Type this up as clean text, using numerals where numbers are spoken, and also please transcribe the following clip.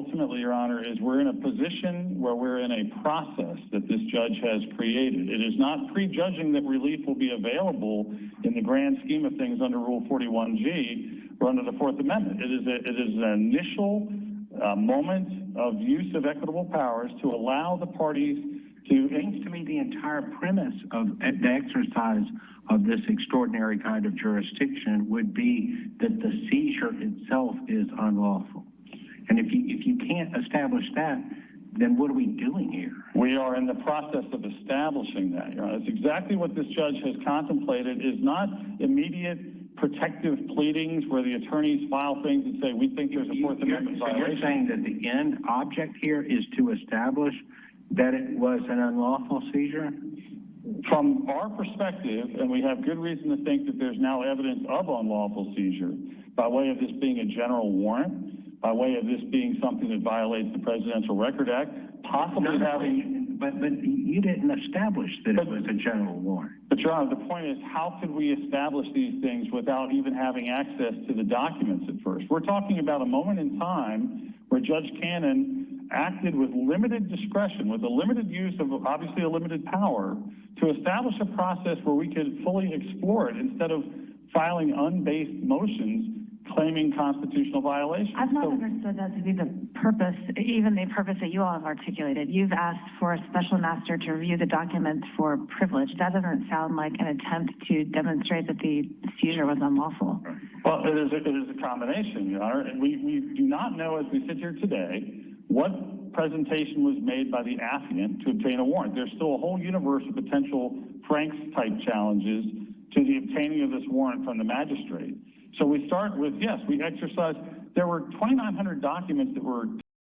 ultimately, Your Honor, is we're in a position where we're in a process that this judge has created. It is not prejudging that relief will be available in the grand scheme of things under Rule 41G or under the Fourth Amendment. It is an initial moment of use of equitable powers to allow the parties to... It seems to me the entire premise of the exercise of this extraordinary kind of jurisdiction would be that the seizure itself is unlawful. And if you can't establish that, then what are we doing here? We are in the process of establishing that, Your Honor. That's exactly what this judge has contemplated, is not immediate protective pleadings where the attorneys file things and say, we think there's a Fourth Amendment violation. So you're saying that the end object here is to establish that it was an unlawful seizure? From our perspective, and we have good reason to think that there's now evidence of unlawful seizure by way of this being a general warrant, by way of this being something that violates the Presidential Record Act, possibly having... But you didn't establish that it was a general warrant. But, Your Honor, the point is, how could we establish these things without even having access to the documents at first? We're talking about a moment in time where Judge Cannon acted with limited discretion, with a limited use of obviously a limited power, to establish a process where we could fully explore it instead of filing unbased motions claiming constitutional violations. I've not understood that to be the purpose, even the purpose that you all have articulated. You've asked for a special master to review the documents for privilege. That doesn't sound like an attempt to demonstrate that the seizure was unlawful. Well, it is a combination, Your Honor. And we do not know, as we sit here today, what presentation was made by the affiant to obtain a warrant. There's still a whole universe of potential Franks-type challenges to the obtaining of this warrant from the magistrate. So we start with, yes, we exercise. There were 2,900 documents that were